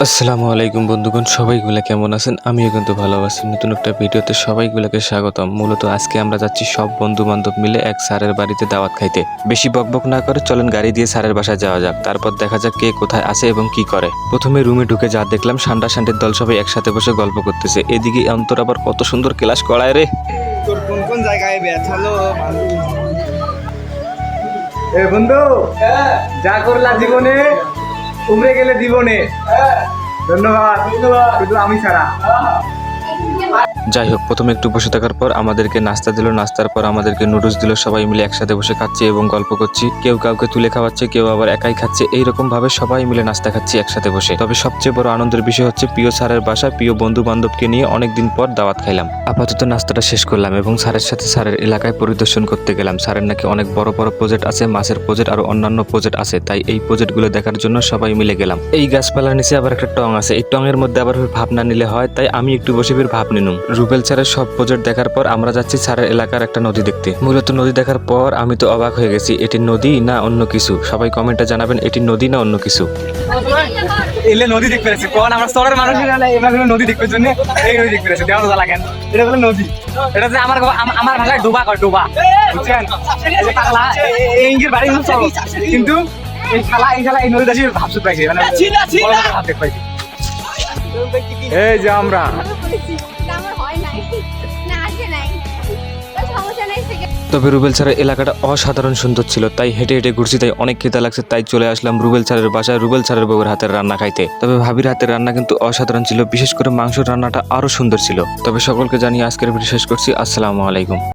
আসসালামু আলাইকুম বন্ধুগণ, সবাইগুলা কেমন আছেন? আমিও কিন্তু ভালো আছি। নতুন একটা ভিডিওতে সবাইগুলাকে স্বাগতম। মূলত আজকে আমরা যাচ্ছি সব বন্ধু বান্ধব মিলে এক স্যারের বাড়িতে দাওয়াত খাইতে। বেশি বকবক না করে চলেন গাড়ি দিয়ে স্যারের বাসায় যাওয়া যাক, তারপর দেখা যাক কে কোথায় আছে এবং কি করে। প্রথমে রুমে ঢুকে যা দেখলাম, সান্ডা সান্ডির দল সবাই একসাথে বসে গল্প করতেছে। এদিকে অন্তর আবার কত সুন্দর ক্লাস করায় রে। তোর কোন কোন জায়গায় ব্যথালো এ বন্ধু, যা করলা জীবনে উমরে গেলে জীবনে। ধন্যবাদ, শুধু আমি ছাড়া। যাই হোক, প্রথমে একটু বসে থাকার পর আমাদেরকে নাস্তা দিল। নাস্তার পর আমাদেরকে নুডলস দিল। সবাই মিলে একসাথে বসে খাচ্ছি এবং গল্প করছি। কেউ কাউকে তুলে খাওয়াচ্ছে, কেউ আবার একাই খাচ্ছে। এইরকম ভাবে সবাই মিলে নাস্তা খাচ্ছি একসাথে বসে। তবে সবচেয়ে বড় আনন্দের বিষয় হচ্ছে প্রিয় স্যারের বাসা, প্রিয় বন্ধু বান্ধবকে নিয়ে অনেকদিন পর দাওয়াত খাইলাম। আপাতত নাস্তাটা শেষ করলাম এবং স্যারের সাথে স্যারের এলাকায় পরিদর্শন করতে গেলাম। স্যারের নাকি অনেক বড় বড় প্রজেক্ট আছে, মাছের প্রজেক্ট আর অন্যান্য প্রজেক্ট আছে, তাই এই প্রজেক্টগুলো দেখার জন্য সবাই মিলে গেলাম। এই গাছপালার নিচে আবার একটা টং আছে, এই টং এর মধ্যে আবার ভাব না নিলে হয়, তাই আমি একটু বসে ভাব নিলাম। রুবেল স্যারের সব প্রজেক্ট দেখার পর আমরা যাচ্ছি স্যারের এলাকার একটা নদী দেখতে। মূলত নদী দেখার পর আমি তো অবাক হয়ে গেছি। এটি নদী না অন্য কিছু? সবাই কমেন্টে জানাবেন এটি নদী না অন্য কিছু। এলে নদী দেখতে পেরেছে, কোন আমরা স্তরের মানুষ এবার নদী দেখতে জন্য এই নদী দেখতে পেরেছে। দেওয়া তো লাগেন, এটা হলো নদী। এটা যে আমার আমার ভাষায় ডোবা কয়, ডোবা, বুঝছেন? পাগলা ইঙ্গির বাড়ি কিন্তু এই শালা এই নদীটা ভাবতে পাইছে, মানে ভাব দেখতে পাইছি। এই যে আমরা তবে রুবেল স্যারের এলাকাটা অসাধারণ সুন্দর ছিল, তাই হেঁটে হেঁটে ঘুরছি, তাই অনেক খেতে লাগছে, তাই চলে আসলাম রুবেল স্যারের বাসায় রুবেল স্যারের বউয়ের হাতের রান্না খাইতে। তবে ভাবির হাতের রান্না কিন্তু অসাধারণ ছিল, বিশেষ করে মাংসের রান্নাটা আরো সুন্দর ছিল। তবে সকলকে জানিয়ে আজকের ভিডিও শেষ করছি। আসসালামু আলাইকুম।